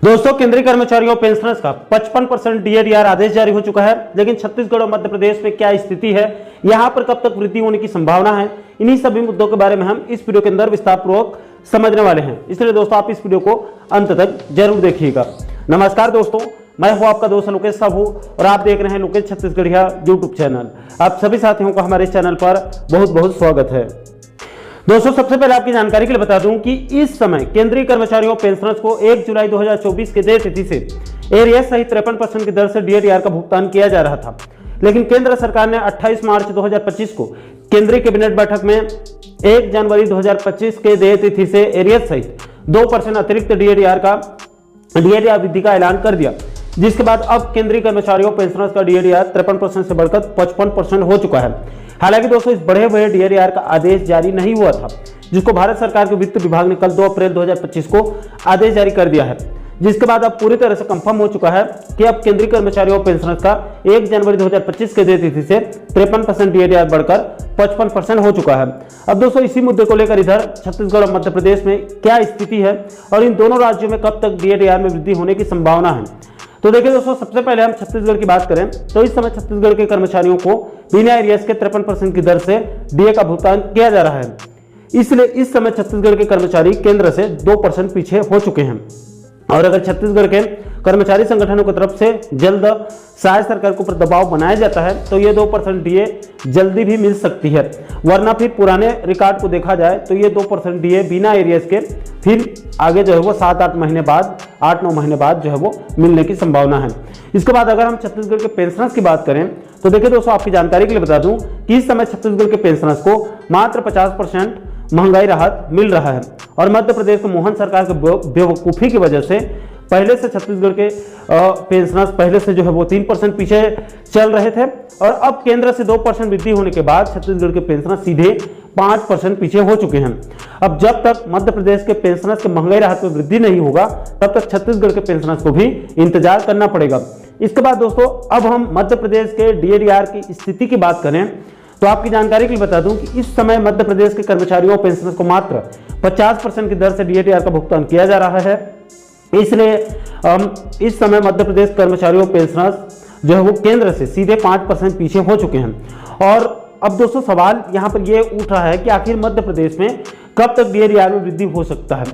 दोस्तों, केंद्रीय कर्मचारियों पेंशनर्स का 55% डीएडीआर आदेश जारी हो चुका है। लेकिन छत्तीसगढ़ और मध्य प्रदेश में क्या स्थिति है, यहां पर कब तक वृद्धि होने की संभावना है, इन्हीं सभी मुद्दों के बारे में हम इस वीडियो के अंदर विस्तार पूर्वक समझने वाले हैं। इसलिए दोस्तों, आप इस वीडियो को अंत तक जरूर देखिएगा। नमस्कार दोस्तों, मैं हूं आपका दोस्त लोकेश साहू और आप देख रहे हैं लोकेश छत्तीसगढ़िया यूट्यूब चैनल। आप सभी साथियों का हमारे चैनल पर बहुत बहुत स्वागत है। दोस्तों, सबसे पहले आपकी जानकारी के लिए बता दूं कि इस समय केंद्रीय कर्मचारियों पेंशनर्स को 1 जुलाई 2024 के देय तिथि से एरियस सहित 53% की दर से डीएडीआर का भुगतान किया जा रहा था। लेकिन केंद्र सरकार ने 28 मार्च 2025 को केंद्रीय कैबिनेट बैठक में 1 जनवरी 2025 के देय तिथि से एरियस सहित 2% अतिरिक्त डीएडीआर वृद्धि का ऐलान कर दिया, जिसके बाद अब केंद्रीय कर्मचारियों पेंशनर्स का डीएडीआर 53% से बढ़कर 55% हो चुका है। हालांकि दोस्तों, इस बढ़े हुए डीएडीआर का आदेश जारी नहीं हुआ था, जिसको भारत सरकार के वित्त विभाग ने कल 2 अप्रैल 2025 को आदेश जारी कर दिया है, जिसके बाद अब पूरी तरह से कंफर्म हो चुका है कि अब केंद्रीय कर्मचारियों पेंशनर्स का 1 जनवरी 2025 के देय तिथि से 53% डीएडीआर बढ़कर 55% हो चुका है। अब दोस्तों, इसी मुद्दे को लेकर इधर छत्तीसगढ़ और मध्य प्रदेश में क्या स्थिति है और इन दोनों राज्यों में कब तक डीएडीआर में वृद्धि होने की संभावना है, तो देखिए दोस्तों, सबसे पहले हम छत्तीसगढ़ की बात करें तो इस समय छत्तीसगढ़ के कर्मचारियों को बिना एरियस के 53% की दर से डीए का भुगतान किया जा रहा है। इसलिए इस समय छत्तीसगढ़ के कर्मचारी केंद्र से 2% पीछे हो चुके हैं और अगर छत्तीसगढ़ के कर्मचारी संगठनों की तरफ से जल्द शायद सरकार के ऊपर दबाव बनाया जाता है तो ये 2% डीए जल्दी भी मिल सकती है, वरना फिर पुराने रिकॉर्ड को देखा जाए तो ये 2% डीए बिना एरियस के फिर आगे जो है वो 7-8 महीने बाद 8-9 महीने बाद जो है वो मिलने की संभावना है। इसके बाद अगर हम छत्तीसगढ़ के पेंशनर्स की बात करें तो देखिए दोस्तों, आपकी जानकारी के लिए बता दूं कि इस समय छत्तीसगढ़ के पेंशनर्स को मात्र 50% महंगाई राहत मिल रहा है और मध्य प्रदेश में मोहन सरकार के बेवकूफ़ी की वजह से पहले से छत्तीसगढ़ के पेंशनर्स पहले से जो है वो 3% पीछे चल रहे थे और अब केंद्र से 2% वृद्धि होने के बाद छत्तीसगढ़ के पेंशनर्स सीधे 5% पीछे हो चुके हैं। अब जब तक मध्य प्रदेश के पेंशनर्स के महंगाई राहत में वृद्धि नहीं होगा तब तक छत्तीसगढ़ के पेंशनर्स को भी इंतजार करना पड़ेगा। इसके बाद दोस्तों, अब हम मध्य प्रदेश के डीएडीआर की स्थिति की बात करें तो आपकी जानकारी के लिए बता दूं कि इस समय मध्य प्रदेश के कर्मचारियों पेंशनर्स को मात्र 50% की दर से डीएडीआर का भुगतान किया जा रहा है। इसलिए इस समय मध्य प्रदेश कर्मचारियों पेंशनर्स जो है वो केंद्र से सीधे 5% पीछे हो चुके हैं। और अब दोस्तों, सवाल यहाँ पर ये उठ रहा है कि आखिर मध्य प्रदेश में कब तक डीएडीआर में वृद्धि हो सकता है।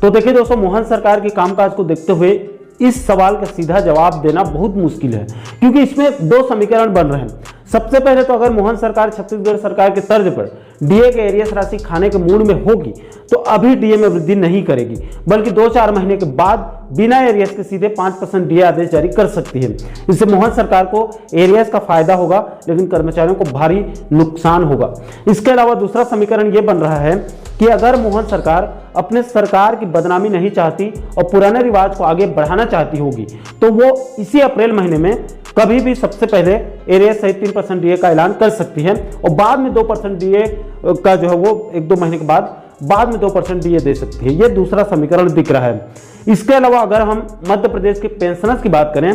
तो देखिए दोस्तों, मोहन सरकार के कामकाज को देखते हुए इस सवाल का सीधा जवाब देना बहुत मुश्किल है, क्योंकि इसमें 2 समीकरण बन रहे हैं। सबसे पहले तो अगर मोहन सरकार छत्तीसगढ़ सरकार के तर्ज पर डीए के एरियस राशि खाने के मूड में होगी तो अभी डीए में वृद्धि नहीं करेगी, बल्कि 2-4 महीने के बाद बिना एरियस के सीधे 5% डीए आदेश जारी कर सकती है। इससे मोहन सरकार को एरियस का फायदा होगा, लेकिन कर्मचारियों को भारी नुकसान होगा। इसके अलावा दूसरा समीकरण ये बन रहा है कि अगर मोहन सरकार अपने सरकार की बदनामी नहीं चाहती और पुराने रिवाज को आगे बढ़ाना चाहती होगी तो वो इसी अप्रैल महीने में कभी भी सबसे पहले एरियस सहित 3% डीए का ऐलान कर सकती है और बाद में 2% डीए का जो है वो 1-2 महीने के बाद में 2% डीए दे सकती है। ये दूसरा समीकरण दिख रहा है। इसके अलावा अगर हम मध्य प्रदेश के पेंशनर्स की बात करें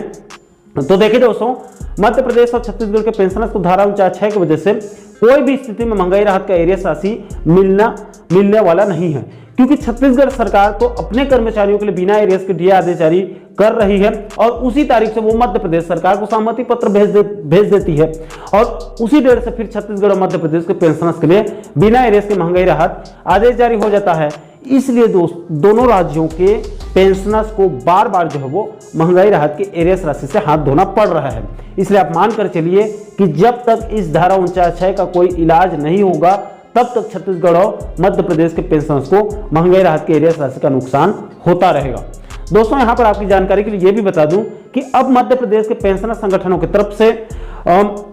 तो देखिए दोस्तों, मध्य प्रदेश और छत्तीसगढ़ के पेंशनर्स को धारा 49(6) की वजह से कोई भी स्थिति में महंगाई राहत का एरियस राशि मिलने वाला नहीं है, क्योंकि छत्तीसगढ़ सरकार तो अपने कर्मचारियों के लिए बिना एरियस के डीए आदेश जारी कर रही है और उसी तारीख से वो मध्य प्रदेश सरकार को सहमति पत्र भेज देती है और उसी डेट से फिर छत्तीसगढ़ और मध्य प्रदेश के पेंशनर्स के लिए बिना एरियस के महंगाई राहत आदेश जारी हो जाता है। इसलिए दोनों राज्यों के पेंशनर्स को बार बार जो है वो महंगाई राहत के एरियस राशि से हाथ धोना पड़ रहा है। इसलिए आप मान कर चलिए कि जब तक इस धारा 49(6) का कोई इलाज नहीं होगा तब तक छत्तीसगढ़ और मध्य प्रदेश के पेंशनर्स को महंगाई राहत के एरियस राशि का नुकसान होता रहेगा। दोस्तों, यहाँ पर आपकी जानकारी के लिए ये भी बता दूं कि अब मध्य प्रदेश के पेंशनर संगठनों की तरफ से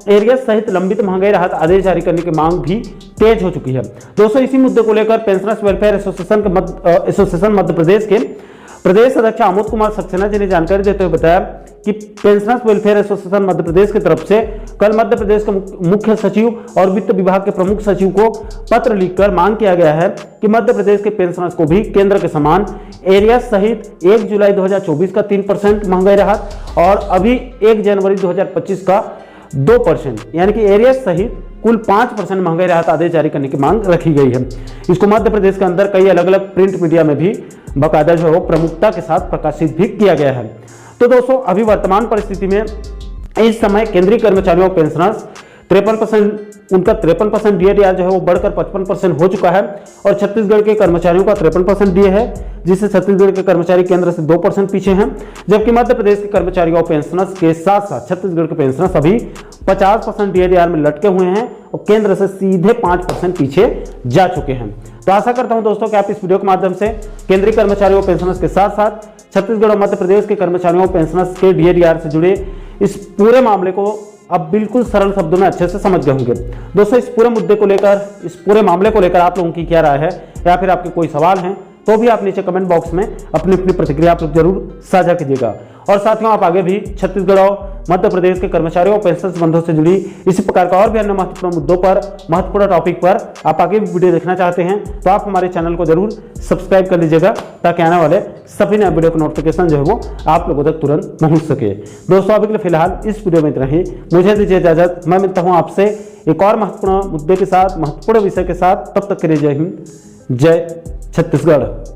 एरियस सहित लंबित महंगाई राहत आदेश जारी करने की मांग भी तेज हो चुकी है। दोस्तों, इसी मुद्दे को लेकर pensioners welfare association Madhya Pradesh के प्रदेश अध्यक्ष आमोद कुमार सक्सेना जी ने जानकारी देते हुए बताया कि pensioners welfare association Madhya Pradesh की तरफ से कल मध्य प्रदेश के मुख्य सचिव और वित्त विभाग के प्रमुख सचिव को पत्र लिखकर मांग किया गया है कि मध्य प्रदेश के पेंशनर्स को भी केंद्र के समान एरियस सहित 1 जुलाई 2024 का 3% महंगाई राहत और अभी 1 जनवरी 2025 का 2% यानी कि एरियस सहित कुल 5% महंगाई राहत आदेश जारी करने की मांग रखी गई है। इसको मध्य प्रदेश के अंदर कई अलग अलग प्रिंट मीडिया में भी बाकायदा जो है वो प्रमुखता के साथ प्रकाशित भी किया गया है। तो दोस्तों अभी वर्तमान परिस्थिति में इस समय केंद्रीय कर्मचारियों और पेंशनर्स 53% उनका 53% डीए जो है वो बढ़कर 55% हो चुका है और छत्तीसगढ़ के कर्मचारियों का 53% डीए है, जिससे छत्तीसगढ़ के कर्मचारी केंद्र से 2% पीछे हैं, जबकि मध्य प्रदेश के कर्मचारियों और पेंशनर्स के साथ साथ छत्तीसगढ़ के पेंशनर्स अभी 50% डीए में लटके हुए हैं और केंद्र से सीधे 5% पीछे जा चुके हैं। तो आशा करता हूं दोस्तों कि आप इस वीडियो के माध्यम से केंद्रीय कर्मचारियों और पेंशनर्स के साथ साथ छत्तीसगढ़ और मध्य प्रदेश के कर्मचारियों और पेंशनर्स के डीए से जुड़े इस पूरे मामले को अब बिल्कुल सरल शब्दों में अच्छे से समझ गए होंगे। दोस्तों इस पूरे मुद्दे को लेकर, इस पूरे मामले को लेकर आप लोगों की क्या राय है या फिर आपके कोई सवाल हैं तो भी आप नीचे कमेंट बॉक्स में अपनी अपनी प्रतिक्रिया आप लोग जरूर साझा कीजिएगा। और साथियों आप आगे भी छत्तीसगढ़ और मध्य प्रदेश के कर्मचारियों और पेंशन संबंधों से जुड़ी इसी प्रकार का और भी अन्य महत्वपूर्ण मुद्दों पर, महत्वपूर्ण टॉपिक पर आप आगे भी वीडियो देखना चाहते हैं तो आप हमारे चैनल को जरूर सब्सक्राइब कर लीजिएगा, ताकि आने वाले सभी नए वीडियो का नोटिफिकेशन जो है वो आप लोगों तक तुरंत पहुंच सके। दोस्तों अभी के लिए फिलहाल इस वीडियो में इतना ही, मुझे दीजिए इजाजत। मैं मिलता हूं आपसे एक और महत्वपूर्ण मुद्दे के साथ, महत्वपूर्ण विषय के साथ। तब तक के लिए जय हिंद, जय छत्तीसगढ़।